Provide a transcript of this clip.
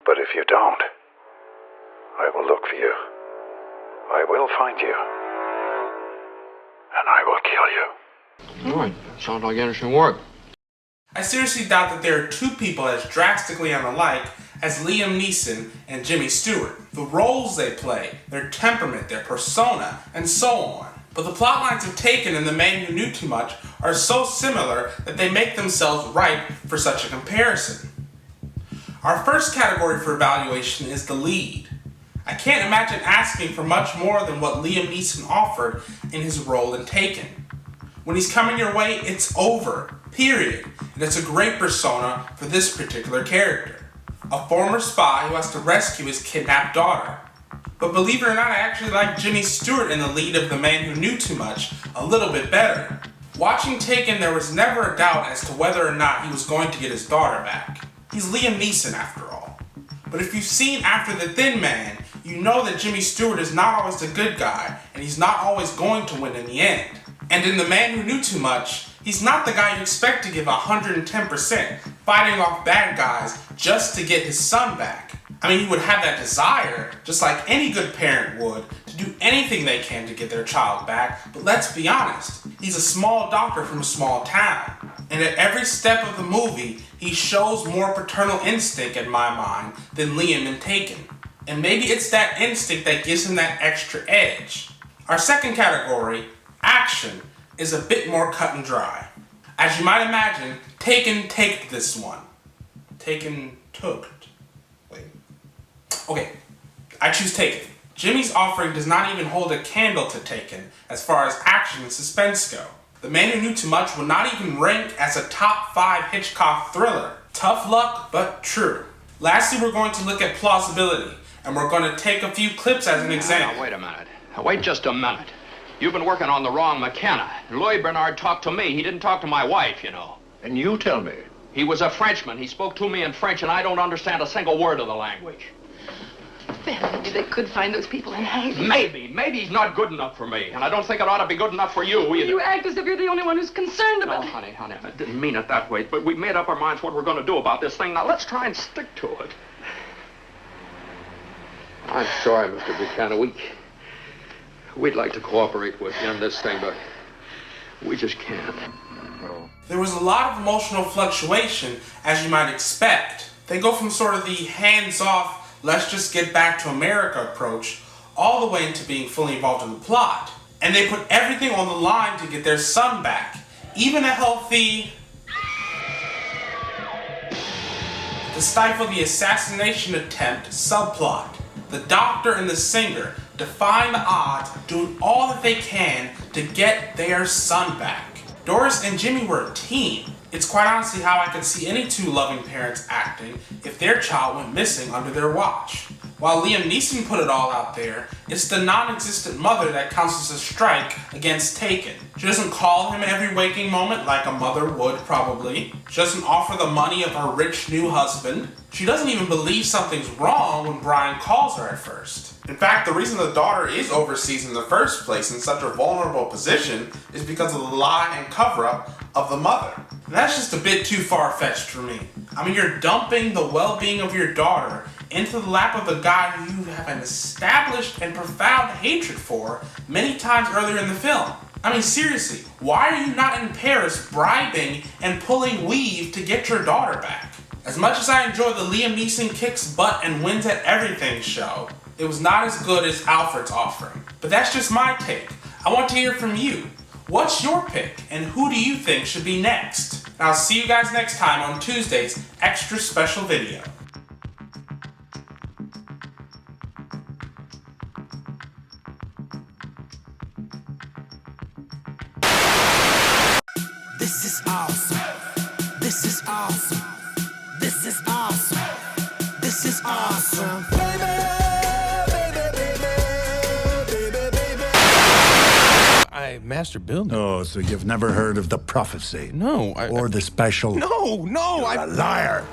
But if you don't, I will look for you. I will find you. And I will kill you. All right. Sounds like interesting work. I seriously doubt that there are two people as drastically unlike as Liam Neeson and Jimmy Stewart. The roles they play, their temperament, their persona, and so on. But the plot lines of Taken and The Man Who Knew Too Much are so similar that they make themselves ripe for such a comparison. Our first category for evaluation is the lead. I can't imagine asking for much more than what Liam Neeson offered in his role in Taken. When he's coming your way, it's over, period. And it's a great persona for this particular character. A former spy who has to rescue his kidnapped daughter. But believe it or not, I actually like Jimmy Stewart in the lead of The Man Who Knew Too Much a little bit better. Watching Taken, there was never a doubt as to whether or not he was going to get his daughter back. He's Liam Neeson after all. But if you've seen After the Thin Man, you know that Jimmy Stewart is not always the good guy, and he's not always going to win in the end. And in The Man Who Knew Too Much, he's not the guy you expect to give 110%, fighting off bad guys just to get his son back. I mean, he would have that desire, just like any good parent would, to do anything they can to get their child back, but let's be honest, he's a small doctor from a small town. And at every step of the movie, he shows more paternal instinct in my mind than Liam in Taken. And maybe it's that instinct that gives him that extra edge. Our second category, action, is a bit more cut and dry. As you might imagine, Taken taked this one. Taken took. Wait. Okay, I choose Taken. Jimmy's offering does not even hold a candle to Taken as far as action and suspense go. The Man Who Knew Too Much would not even rank as a top 5 Hitchcock thriller. Tough luck, but true. Lastly, we're going to look at plausibility, and we're going to take a few clips as an example. Now, wait a minute. Now, wait just a minute. You've been working on the wrong McKenna. Louis Bernard talked to me. He didn't talk to my wife, you know. And you tell me. He was a Frenchman. He spoke to me in French, and I don't understand a single word of the language. Well, maybe they could find those people in hiding. Maybe. Maybe he's not good enough for me. And I don't think it ought to be good enough for you either. You act as if you're the only one who's concerned about it. Oh, honey, I didn't mean it that way. But we made up our minds what we're going to do about this thing. Now, let's try and stick to it. I'm sorry, Mr. Buchanan. We'd like to cooperate with you on this thing, but we just can't. There was a lot of emotional fluctuation, as you might expect. They go from sort of the hands-off, let's just get back to America approach, all the way into being fully involved in the plot. And they put everything on the line to get their son back. Even a healthy... to stifle the assassination attempt subplot. The doctor and the singer defying the odds, doing all that they can to get their son back. Doris and Jimmy were a team. It's quite honestly how I could see any two loving parents acting if their child went missing under their watch. While Liam Neeson put it all out there, it's the non-existent mother that counts as a strike against Taken. She doesn't call him every waking moment like a mother would probably. She doesn't offer the money of her rich new husband. She doesn't even believe something's wrong when Brian calls her at first. In fact, the reason the daughter is overseas in the first place in such a vulnerable position is because of the lie and cover-up of the mother. And that's just a bit too far-fetched for me. I mean, you're dumping the well-being of your daughter into the lap of a guy who you have an established and profound hatred for many times earlier in the film. I mean, seriously, why are you not in Paris bribing and pulling weave to get your daughter back? As much as I enjoy the Liam Neeson kicks butt and wins at everything show, it was not as good as Alfred's offering. But that's just my take. I want to hear from you. What's your pick, and who do you think should be next? And I'll see you guys next time on Tuesday's extra special video. This is awesome. This is awesome. This is awesome. This is awesome. Master builder. Oh, so you've never heard of the prophecy? No, or the special? No, You're a liar.